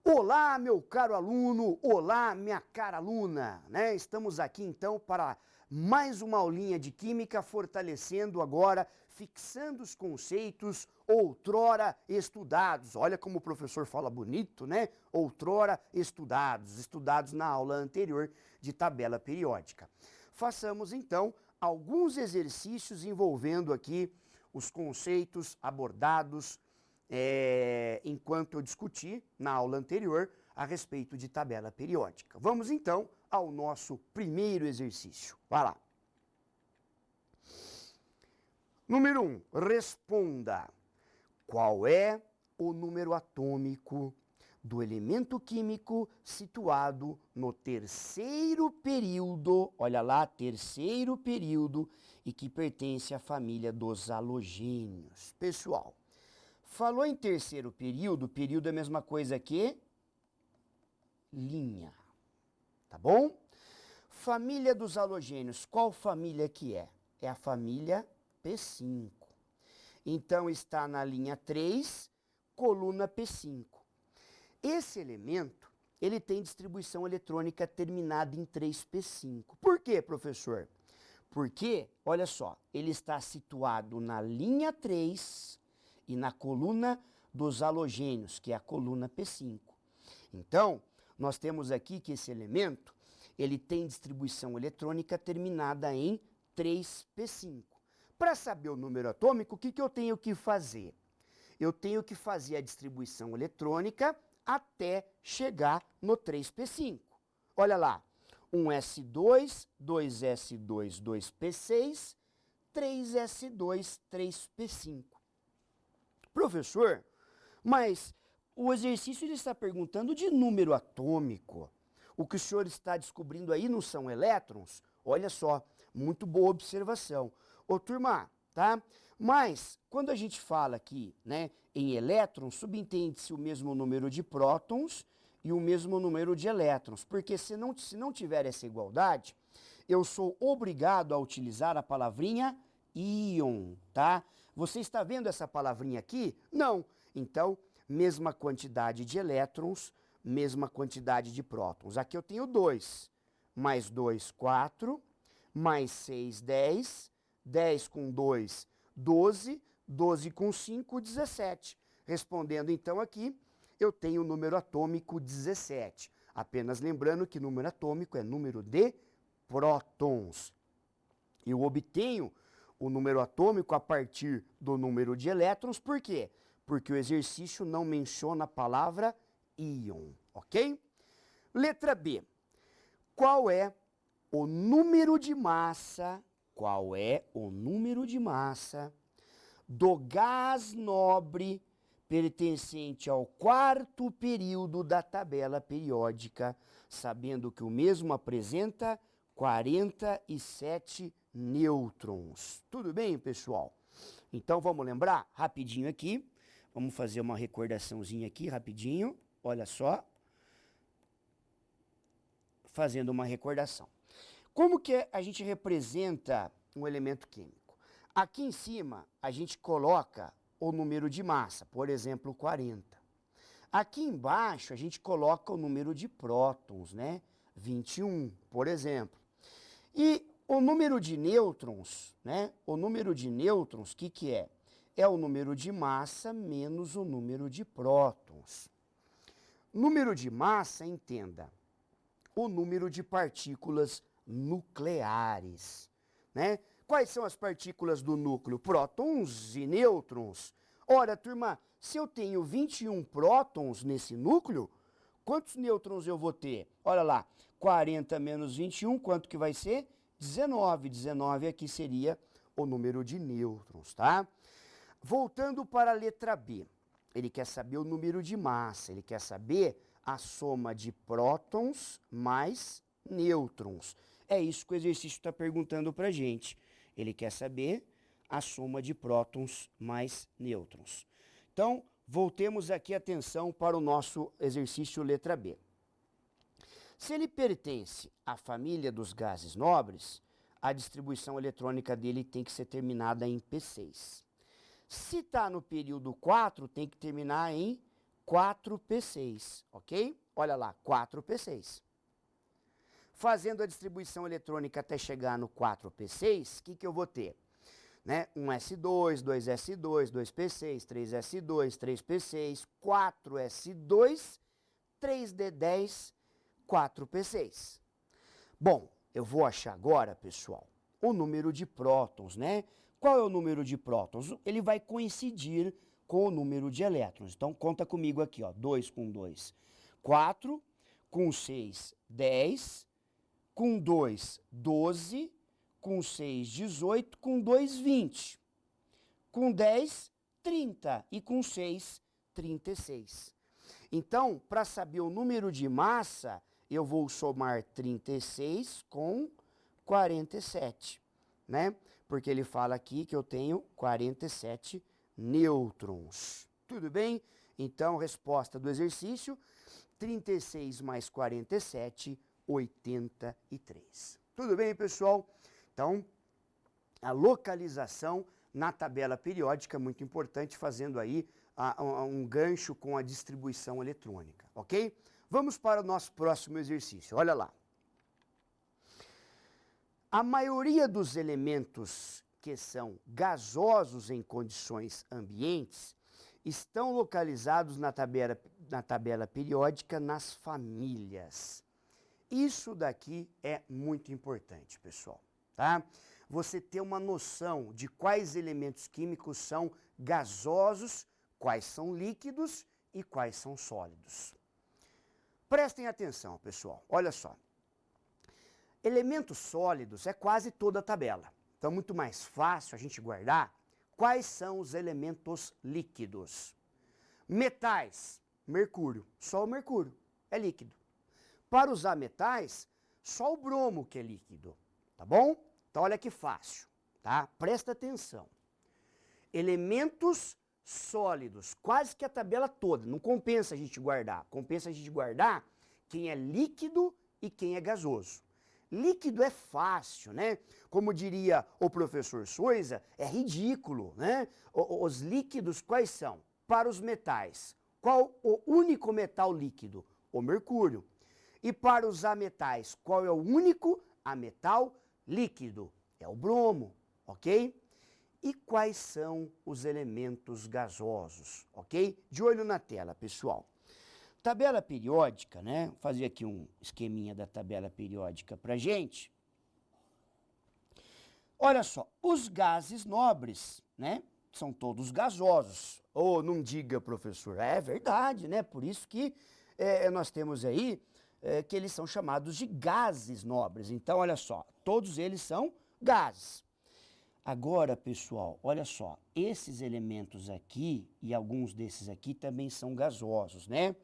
Olá, meu caro aluno, olá, minha cara aluna, né? Estamos aqui então para mais uma aulinha de Química, fortalecendo agora, fixando os conceitos outrora estudados. Olha como o professor fala bonito, né? Outrora estudados na aula anterior de tabela periódica. Façamos então alguns exercícios envolvendo aqui os conceitos abordados enquanto eu discuti na aula anterior a respeito de tabela periódica. Vamos então ao nosso primeiro exercício. Vai lá. Número 1. Responda. Qual é o número atômico do elemento químico situado no terceiro período, olha lá, terceiro período, e que pertence à família dos halogênios? Pessoal, falou em terceiro período, período é a mesma coisa que linha, tá bom? Família dos halogênios, qual família que é? É a família P5. Então está na linha 3, coluna P5. Esse elemento, ele tem distribuição eletrônica terminada em 3p5. Por quê, professor? Porque, olha só, ele está situado na linha 3 e na coluna dos halogênios, que é a coluna P5. Então, nós temos aqui que esse elemento, ele tem distribuição eletrônica terminada em 3p5. Para saber o número atômico, o que eu tenho que fazer? Eu tenho que fazer a distribuição eletrônica até chegar no 3p5. Olha lá, 1s2, 2s2, 2p6, 3s2, 3p5. Professor, mas o exercício ele está perguntando de número atômico. O que o senhor está descobrindo aí não são elétrons? Olha só, muito boa observação. Ô turma, tá? Mas, quando a gente fala aqui, né, em elétrons, subentende-se o mesmo número de prótons e o mesmo número de elétrons. Porque se não tiver essa igualdade, eu sou obrigado a utilizar a palavrinha íon, tá? Você está vendo essa palavrinha aqui? Não. Então, mesma quantidade de elétrons, mesma quantidade de prótons. Aqui eu tenho 2. Mais 2, 4. Mais 6, 10. 10 com 2, 12. 12 com 5, 17. Respondendo então aqui, eu tenho o número atômico 17. Apenas lembrando que número atômico é número de prótons. Eu obtenho o número atômico a partir do número de elétrons, por quê? Porque o exercício não menciona a palavra íon, ok? Letra B. Qual é o número de massa, do gás nobre pertencente ao quarto período da tabela periódica, sabendo que o mesmo apresenta 47 nêutrons. Tudo bem, pessoal? Então, vamos lembrar rapidinho aqui. Vamos fazer uma recordaçãozinha aqui, rapidinho. Olha só. Fazendo uma recordação. Como que a gente representa um elemento químico? Aqui em cima, a gente coloca o número de massa, por exemplo, 40. Aqui embaixo, a gente coloca o número de prótons, né? 21, por exemplo. E o número de nêutrons, né? O número de nêutrons, o que é? É o número de massa menos o número de prótons. Número de massa, entenda, o número de partículas nucleares, né? Quais são as partículas do núcleo? Prótons e nêutrons. Ora, turma, se eu tenho 21 prótons nesse núcleo, quantos nêutrons eu vou ter? Olha lá, 40 menos 21, quanto que vai ser? 19. 19 aqui seria o número de nêutrons, tá? Voltando para a letra B. Ele quer saber o número de massa, ele quer saber a soma de prótons mais nêutrons. É isso que o exercício está perguntando para a gente. Ele quer saber a soma de prótons mais nêutrons. Então, voltemos aqui atenção para o nosso exercício letra B. Se ele pertence à família dos gases nobres, a distribuição eletrônica dele tem que ser terminada em P6. Se está no período 4, tem que terminar em 4P6, ok? Olha lá, 4P6. Fazendo a distribuição eletrônica até chegar no 4P6, o que eu vou ter? Né? 1S2, 2S2, 2P6, 3S2, 3P6, 4S2, 3D10, 4P6. Bom, eu vou achar agora, pessoal, o número de prótons, né? Qual é o número de prótons? Ele vai coincidir com o número de elétrons. Então, conta comigo aqui, ó. 2 com 2, 4, com 6, 10, com 2, 12, com 6, 18, com 2, 20, com 10, 30 e com 6, 36. Então, para saber o número de massa, eu vou somar 36 com 47, né? Porque ele fala aqui que eu tenho 47 nêutrons. Tudo bem? Então, resposta do exercício, 36 mais 47, 83. Tudo bem, pessoal? Então, a localização na tabela periódica é muito importante, fazendo aí um gancho com a distribuição eletrônica, ok? Vamos para o nosso próximo exercício, olha lá. A maioria dos elementos que são gasosos em condições ambientes estão localizados na tabela periódica nas famílias. Isso daqui é muito importante, pessoal, tá? Você ter uma noção de quais elementos químicos são gasosos, quais são líquidos e quais são sólidos. Prestem atenção, pessoal, olha só. Elementos sólidos é quase toda a tabela. Então é muito mais fácil a gente guardar quais são os elementos líquidos. Metais, mercúrio, só o mercúrio é líquido. Para usar metais, só o bromo que é líquido, tá bom? Então olha que fácil, tá? Presta atenção. Elementos sólidos, quase que a tabela toda, não compensa a gente guardar. Compensa a gente guardar quem é líquido e quem é gasoso. Líquido é fácil, né? Como diria o professor Souza, é ridículo, né? Os líquidos quais são? Para os metais, qual o único metal líquido? O mercúrio. E para os ametais, qual é o único ametal líquido? É o bromo, ok? E quais são os elementos gasosos, ok? De olho na tela, pessoal. Tabela periódica, né? Vou fazer aqui um esqueminha da tabela periódica pra gente. Olha só, os gases nobres, né? São todos gasosos. Ou não diga, professor, é verdade, né? Por isso que nós temos aí que eles são chamados de gases nobres. Então, olha só, todos eles são gases. Agora, pessoal, olha só, esses elementos aqui e alguns desses aqui também são gasosos, né?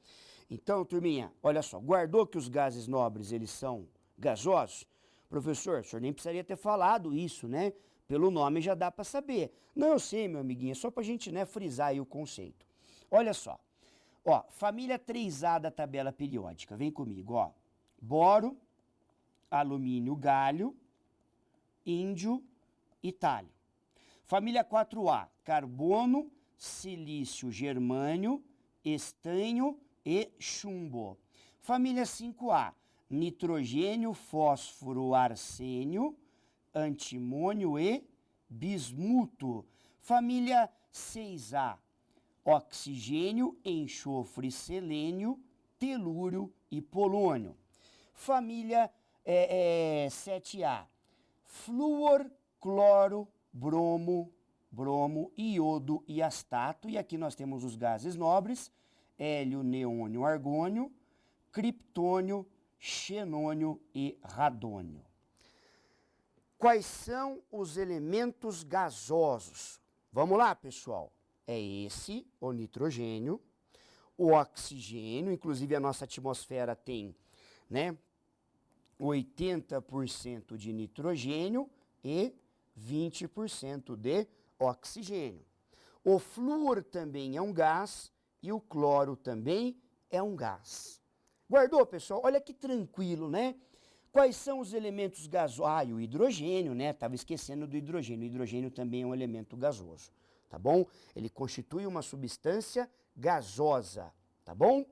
Então, turminha, olha só, guardou que os gases nobres, eles são gasosos? Professor, o senhor nem precisaria ter falado isso, né? Pelo nome já dá para saber. Não, eu sei, meu amiguinho, é só para a gente, né, frisar aí o conceito. Olha só, ó, família 3A da tabela periódica, vem comigo, ó. Boro, alumínio, galho, índio e talho. Família 4A, carbono, silício, germânio, estanho e chumbo. Família 5A, nitrogênio, fósforo, arsênio, antimônio e bismuto. Família 6A, oxigênio, enxofre, selênio, telúrio e polônio. Família 7A, flúor, cloro, bromo, iodo e astato. E aqui nós temos os gases nobres, hélio, neônio, argônio, criptônio, xenônio e radônio. Quais são os elementos gasosos? Vamos lá, pessoal. É esse, o nitrogênio, o oxigênio, inclusive a nossa atmosfera tem, né, 80% de nitrogênio e 20% de oxigênio. O flúor também é um gás e o cloro também é um gás. Guardou, pessoal? Olha que tranquilo, né? Quais são os elementos gasosos? Ah, e o hidrogênio, né? Estava esquecendo do hidrogênio. O hidrogênio também é um elemento gasoso, tá bom? Ele constitui uma substância gasosa, tá bom?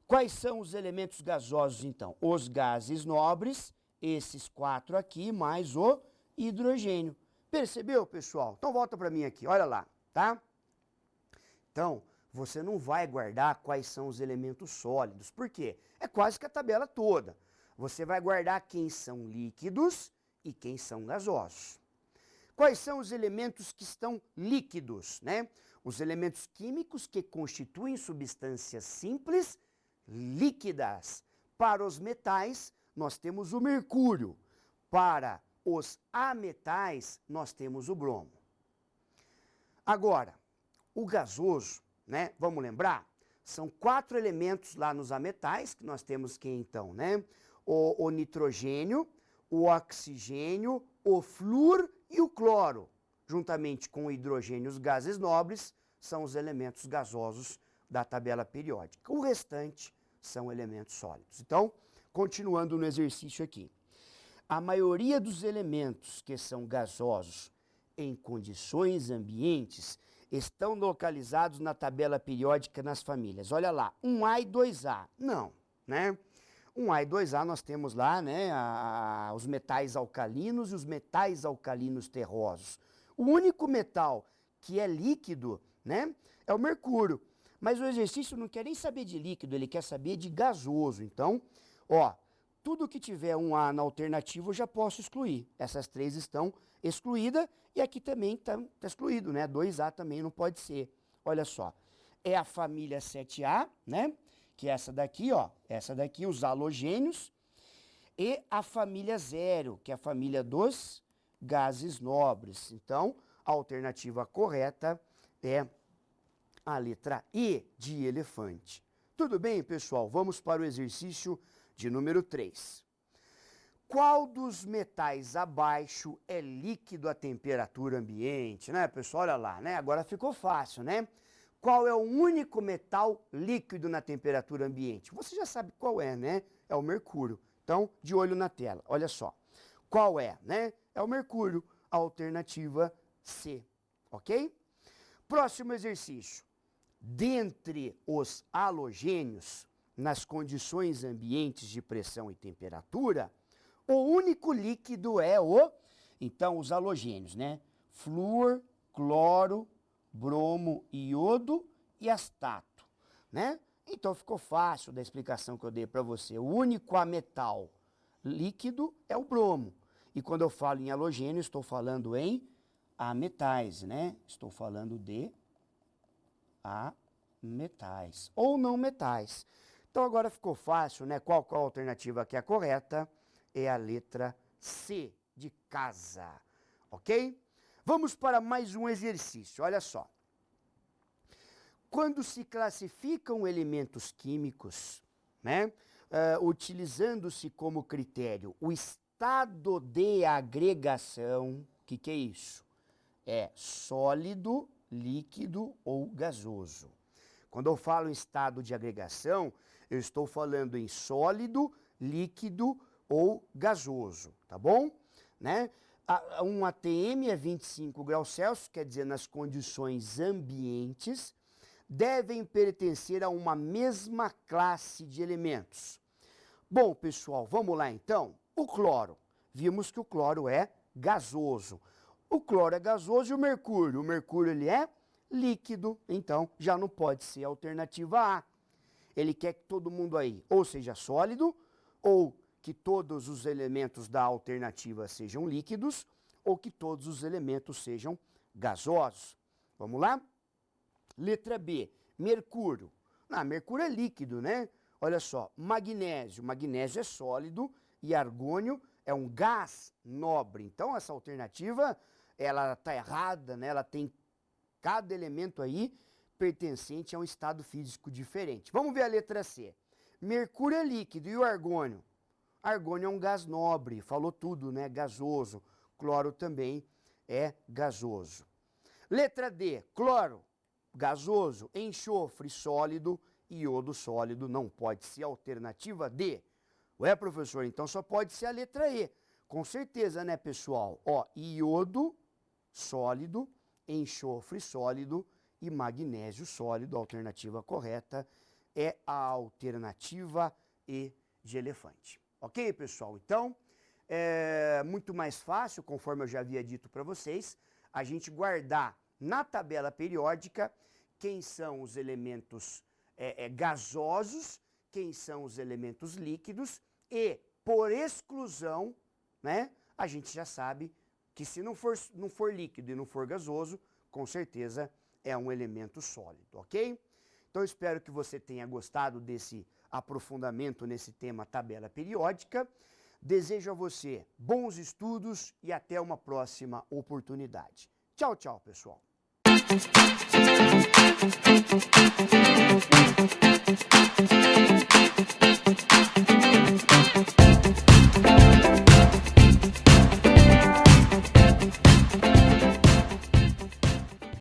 Quais são os elementos gasosos, então? Os gases nobres, esses 4 aqui, mais o hidrogênio. Percebeu, pessoal? Então volta para mim aqui, olha lá, tá? Então, você não vai guardar quais são os elementos sólidos. Por quê? É quase que a tabela toda. Você vai guardar quem são líquidos e quem são gasosos. Quais são os elementos que estão líquidos, né? Os elementos químicos que constituem substâncias simples líquidas. Para os metais, nós temos o mercúrio. Para os ametais, nós temos o bromo. Agora, o gasoso, né? Vamos lembrar? São 4 elementos lá nos ametais, que nós temos que então, né? O nitrogênio, o oxigênio, o flúor e o cloro. Juntamente com o hidrogênio e os gases nobres, são os elementos gasosos da tabela periódica. O restante são elementos sólidos. Então, continuando no exercício aqui. A maioria dos elementos que são gasosos em condições ambientes estão localizados na tabela periódica nas famílias. Olha lá, 1A e 2A. Não, né? 1A e 2A nós temos lá, né, os metais alcalinos e os metais alcalinos terrosos. O único metal que é líquido, né, é o mercúrio. Mas o exercício não quer nem saber de líquido, ele quer saber de gasoso. Então, ó, tudo que tiver um A na alternativa eu já posso excluir. Essas 3 estão excluídas e aqui também está excluído, né? 2A também não pode ser. Olha só, é a família 7A, né? Que é essa daqui, ó. Essa daqui, os halogênios. E a família 0, que é a família dos gases nobres. Então, a alternativa correta é a letra E de elefante. Tudo bem, pessoal? Vamos para o exercício de número 3. Qual dos metais abaixo é líquido à temperatura ambiente, né, pessoal? Olha lá, né? Agora ficou fácil, né? Qual é o único metal líquido na temperatura ambiente? Você já sabe qual é, né? É o mercúrio. Então, de olho na tela, olha só. Qual é, né? É o mercúrio, a alternativa C, ok? Próximo exercício. Dentre os halogênios, nas condições ambientes de pressão e temperatura, o único líquido é então, os halogênios, né? Flúor, cloro, bromo, iodo e astato, né? Então, ficou fácil da explicação que eu dei para você. O único ametal líquido é o bromo. E quando eu falo em halogênio, estou falando em ametais, né? Estou falando de ametais ou não metais. Então, agora ficou fácil, né? Qual a alternativa que é a correta? É a letra C, de casa, ok? Vamos para mais um exercício, olha só. Quando se classificam elementos químicos, né? Utilizando-se como critério o estado de agregação, o que é isso? É sólido, líquido ou gasoso. Quando eu falo em estado de agregação, eu estou falando em sólido, líquido ou gasoso, tá bom? Né? Um ATM é 25 graus Celsius, quer dizer, nas condições ambientes, devem pertencer a uma mesma classe de elementos. Bom, pessoal, vamos lá então. O cloro. Vimos que o cloro é gasoso. O cloro é gasoso e o mercúrio ele é líquido, então já não pode ser a alternativa A. Ele quer que todo mundo aí ou seja sólido, ou que todos os elementos da alternativa sejam líquidos, ou que todos os elementos sejam gasosos. Vamos lá? Letra B, mercúrio. Mercúrio é líquido, né? Olha só, magnésio. Magnésio é sólido e argônio é um gás nobre. Então, essa alternativa, ela está errada, né? Ela tem cada elemento aí pertencente a um estado físico diferente. Vamos ver a letra C. Mercúrio é líquido e o argônio? Argônio é um gás nobre, falou tudo, né? Gasoso. Cloro também é gasoso. Letra D, cloro. gasoso, enxofre sólido, iodo sólido não pode ser alternativa D. Ué, professor, então só pode ser a letra E. Com certeza, né, pessoal? Ó, iodo sólido, enxofre sólido e magnésio sólido. A alternativa correta é a alternativa E de elefante. Ok, pessoal? Então, é muito mais fácil, conforme eu já havia dito para vocês, a gente guardar na tabela periódica quem são os elementos gasosos, quem são os elementos líquidos e, por exclusão, né, a gente já sabe que se não for líquido e não for gasoso, com certeza é um elemento sólido, ok? Então, eu espero que você tenha gostado desse aprofundamento nesse tema tabela periódica. Desejo a você bons estudos e até uma próxima oportunidade. Tchau, tchau, pessoal.